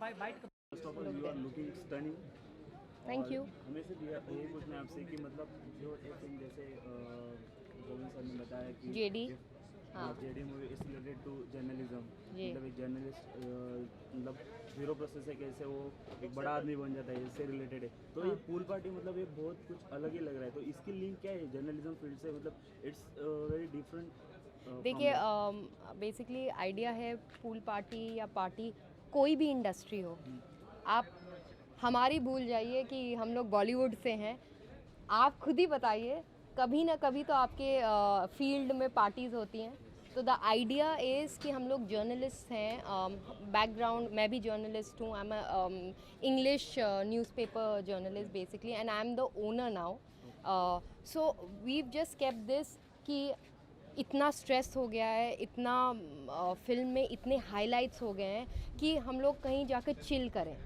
First of all you are looking stunning. Thank you. हमें सिर्फ यही पूछना है आपसे कि मतलब जो एक फिल्म जैसे गोविंद सर ने बताया कि जेडी। हाँ JD movie is related to journalism, जी। मतलब एक जर्नलिस्ट मतलब जीरो प्रोसेस से कैसे वो एक बड़ा आदमी बन जाता है, इससे रिलेटेड है। तो ये हाँ। पूल पार्टी मतलब ये बहुत कुछ अलग ही लग रहा है, तो इसकी लिंक क्या है जर्नलिज्म फील्ड से, मतलब इट्स वेरी डिफरेंट। देखिए बेसिकली आइडिया है पूल पार्टी या पार्टी कोई भी इंडस्ट्री हो, आप हमारी भूल जाइए कि हम लोग बॉलीवुड से हैं। आप खुद ही बताइए, कभी ना कभी तो आपके फील्ड में पार्टीज़ होती हैं। तो द आइडिया इज़ कि हम लोग जर्नलिस्ट हैं, बैकग्राउंड मैं भी जर्नलिस्ट हूँ। I am English newspaper journalist basically and I am the owner now. So we just kept this कि इतना स्ट्रेस हो गया है, इतना फिल्म में इतने हाइलाइट्स हो गए हैं कि हम लोग कहीं जाकर चिल करें,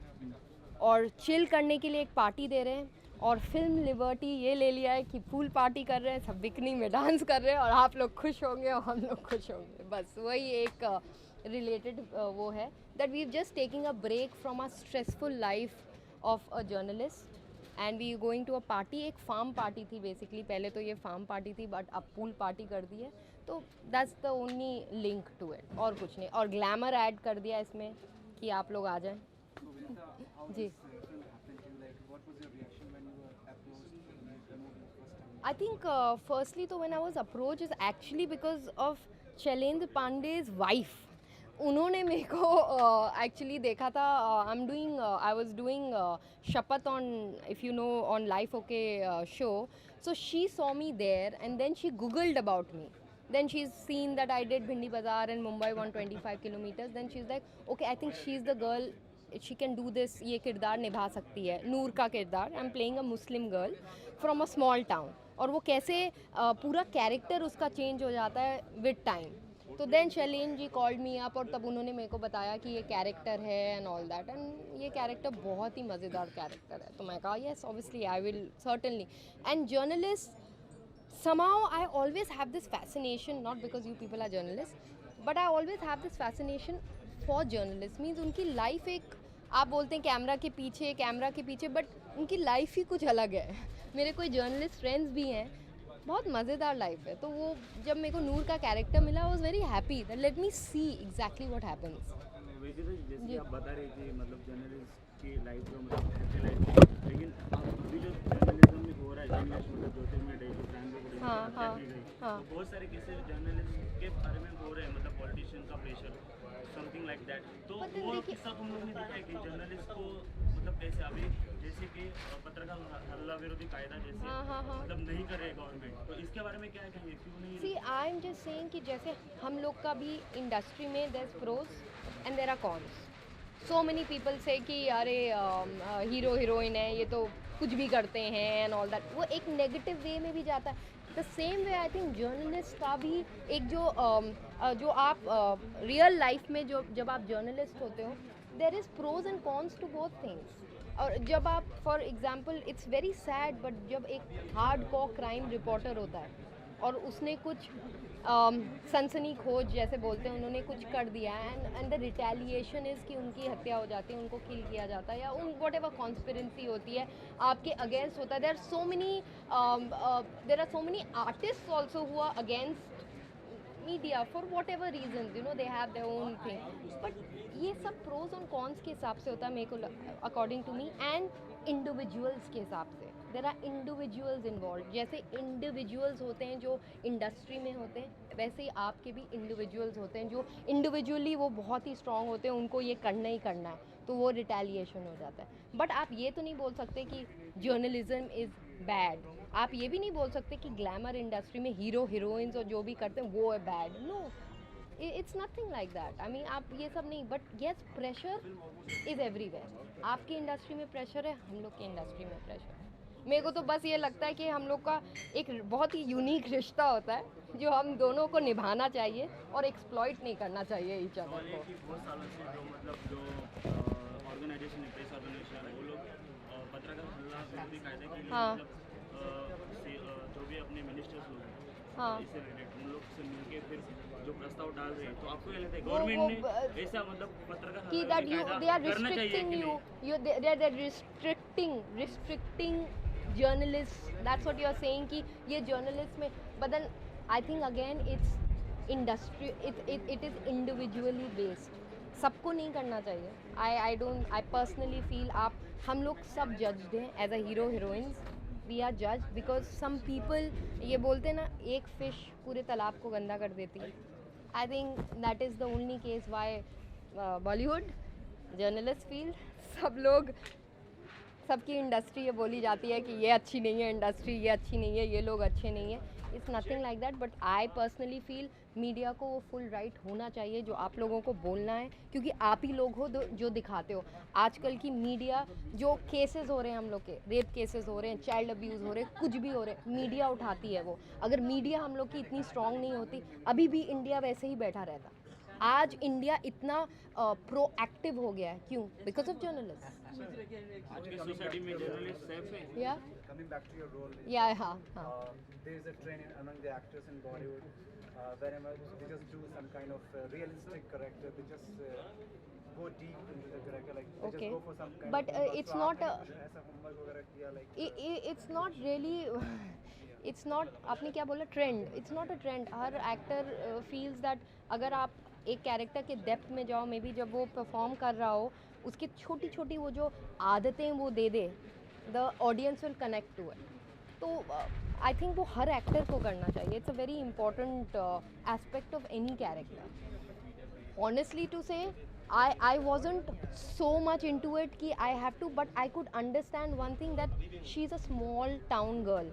और चिल करने के लिए एक पार्टी दे रहे हैं। और फिल्म लिबर्टी ये ले लिया है कि पूल पार्टी कर रहे हैं, सब बिकनी में डांस कर रहे हैं, और आप लोग खुश होंगे और हम लोग खुश होंगे। बस वही एक रिलेटेड वो है that we just taking a break from a stressful life of a journalist and we going to a party. एक फार्म पार्टी थी बेसिकली, पहले तो ये फार्म पार्टी थी बट अब पूल पार्टी कर दी है। तो that's the only link to it, और कुछ नहीं। और ग्लैमर ऐड कर दिया इसमें कि आप लोग आ जाएं। जी। I think firstly तो when I was approached is actually because of Shailendra पांडे's wife. उन्होंने मेरे को एक्चुअली देखा था। I was doing Shapath on, if you know, on Life OK show. So she saw me there and then she googled about me. Then she's seen that I did Bhindi Bazaar in Mumbai 125 kilometers. Then she's like, okay, I think she's the girl, she can do this, ये किरदार निभा सकती है, नूर का किरदार. I'm playing a Muslim girl from a small town. और वो कैसे पूरा कैरेक्टर उसका चेंज हो जाता है विद टाइम. तो देन शैलेन जी कॉल्ड मी अप और तब उन्होंने मेरे को बताया कि ये कैरेक्टर है एंड ऑल दैट. एंड ये कैरेक्टर बहुत ही मज़ेदार कैरेक्टर है. तो मैं कहा yes obviously I will certainly. And journalist somehow I always have this fascination, not because you people are journalists, but I always have this fascination for journalists. Means उनकी life एक, आप बोलते हैं कैमरा के पीछे, बट उनकी life ही कुछ अलग है. मेरे कोई जर्नलिस्ट फ्रेंड्स भी हैं, बहुत मज़ेदार लाइफ है. तो वो जब मेरे को नूर का कैरेक्टर मिला, I was very happy that let me see exactly what happens. जैसे आप बता रही थी मतलब जर्नलिस्ट की लाइफ जो मतलब हैप्पी लाइफ, लेकिन अभी जो जर्नलिज्म में हो रहा है, जर्नलिस्ट मतलब ज्योतिर्मय डेली प्राइम में हाँ. तो बहुत सारे केसेस जर्नलिस्ट के बारे में हो रहे हैं, मतलब पॉलिटिशियन का प्रेशर समथिंग लाइक दैट. तो वो किस्सा तुम लोगों ने देखा है कि जर्नलिस्ट को मतलब कैसे अभी जैसे कि पत्रकार हल्ला विरोधी कायदा जैसे मतलब नहीं कर रहे गवर्नमेंट, तो इसके बारे में क्या कहेंगे, क्यों नहीं? See I am just saying कि जैसे हम लोग का भी इंडस्ट्री में there is pros and there are cons. So many people say कि अरे हीरो हीरोइन है, ये तो कुछ भी करते हैं एंड ऑल दैट. वो एक नेगेटिव वे में भी जाता है. The same way I think journalist का भी एक जो आप रियल लाइफ में जब आप जर्नलिस्ट होते हो, there is pros and cons to both things. और जब आप for example it's very sad, but जब एक हार्ड कॉर क्राइम रिपोर्टर होता है और उसने कुछ सनसनी खोज जैसे बोलते हैं, उन्होंने कुछ कर दिया एंड द रिटेलिएशन इज़ कि उनकी हत्या हो जाती है, उनको किल किया जाता है, या उन वॉट एवर कॉन्स्पिरेंसी होती है आपके अगेंस्ट होता है. There are so many artist also who are against media for whatever reason, you know, they have their own thing. But ये सब प्रोज और कॉन्स के हिसाब से होता है मेरे को, according to me, and individuals के हिसाब से. There are individuals involve. जैसे इंडिविजुअल्स होते हैं जो इंडस्ट्री में होते हैं, वैसे ही आपके भी इंडिविजुअल्स होते हैं जो इंडिविजुअली वो बहुत ही स्ट्रांग होते हैं, उनको ये करना ही करना है, तो वो रिटेलिएशन हो जाता है. बट आप ये तो नहीं बोल सकते कि जर्नलिज्म इज़ बैड. आप ये भी नहीं बोल सकते कि ग्लैमर इंडस्ट्री में हीरो हीरोइंस और जो भी करते हैं वो है bad. No, it's nothing like that. I mean आप ये सब नहीं, but yes pressure is everywhere. आपकी इंडस्ट्री में प्रेशर है, हम लोग की इंडस्ट्री में प्रेशर है. मेरे को तो बस ये लगता है कि हम लोग का एक बहुत ही यूनिक रिश्ता होता है जो हम दोनों को निभाना चाहिए और एक्सप्लॉइट नहीं करना चाहिए ईच अदर को. बहुत सालों से जो मतलब जो ऑर्गेनाइजेशन है, प्रेस ऑर्गेनाइजेशन है, वो लोग पत्रकार हल्ला विरोधी कायदे के लिए मतलब जो भी अपने मिनिस्टर्स लोग हैं हाँ। इससे रिलेटेड उन लोग से मिलके फिर जो प्रस्ताव डाल रहे हैं, तो आपको ये लगता है वो गवर्नमेंट ने ऐसा मतलब पत्रकार कि हटाने that का you कायदा they are करना चाहिए restricting कि you नहीं? you they're restricting journalists. That's what you are saying कि ये journalists में, but then I think again it's industry, it is individually based. सबको नहीं करना चाहिए. I personally feel आप हम लोग सब judged हैं as a hero heroines. We are judged because some people ये बोलते हैं ना, एक fish पूरे तालाब को गंदा कर देती है. I think that is the only case why Bollywood journalist field सब लोग, सबकी इंडस्ट्री ये बोली जाती है कि ये अच्छी नहीं है इंडस्ट्री, ये अच्छी नहीं है, ये लोग अच्छे नहीं है. It's nothing like that. But I personally feel media को वो फुल राइट होना चाहिए जो आप लोगों को बोलना है, क्योंकि आप ही लोग हो जो दिखाते हो. आजकल की मीडिया जो केसेस हो रहे हैं, हम लोग के रेप केसेस हो रहे हैं, चाइल्ड अब्यूज़ हो रहे हैं, कुछ भी हो रहे हैं, मीडिया उठाती है वो. अगर मीडिया हम लोग की इतनी स्ट्रांग नहीं होती, अभी भी इंडिया वैसे ही बैठा रहता. आज इंडिया इतना प्रोएक्टिव हो गया है, क्यों? Because of journalist. आज की सोसाइटी में जर्नलिस्ट सेफ है? या Coming back to your role, हाँ. there is a trend among the actors in Bollywood wherever they just do some kind of realistic character. They just go deep into the character, like they Okay. just go for some kind But, of homework. it's So not आपने कुछ ऐसा homework वगैरह किया, like it's not really it's not, आपने क्या बोला, trend. It's not a trend. Her actor feels that अगर आप एक कैरेक्टर के डेप्थ में जाओ, मे बी जब वो परफॉर्म कर रहा हो, उसकी छोटी छोटी वो जो आदतें वो दे दे, the audience will connect to it. तो आई थिंक वो हर एक्टर को करना चाहिए. It's a very important aspect of any character. Honestly to say, I wasn't so much into it कि I have to, but I could understand one thing that she's a small town girl.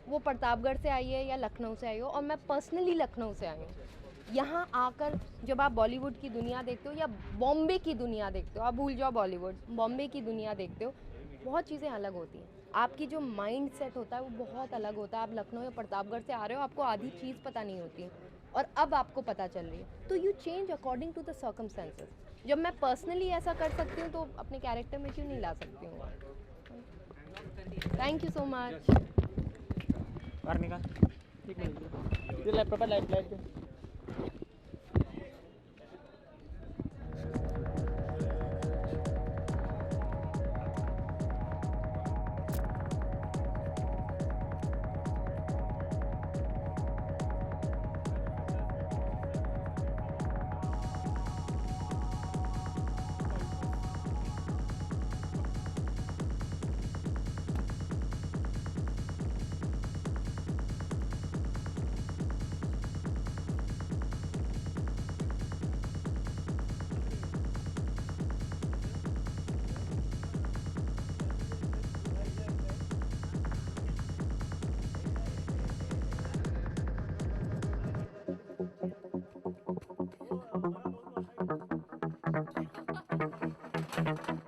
वो प्रतापगढ़ से आई है या लखनऊ से आई हो, और मैं personally Lucknow से आई हूँ. यहाँ आकर जब आप बॉलीवुड की दुनिया देखते हो या बॉम्बे की दुनिया देखते हो, आप भूल जाओ बॉलीवुड, बॉम्बे की दुनिया देखते हो, बहुत चीज़ें अलग होती हैं. आपकी जो माइंड सेट होता है वो बहुत अलग होता है. आप लखनऊ या प्रतापगढ़ से आ रहे हो, आपको आधी चीज़ पता नहीं होती और अब आपको पता चल रही है, तो you change according to the circumstances. जब मैं पर्सनली ऐसा कर सकती हूँ तो अपने कैरेक्टर में क्यों नहीं ला सकती हूँ. Thank you so much. बाहर निकाल. एक मिनट, ये लैपटॉप पर light light they. Thank you.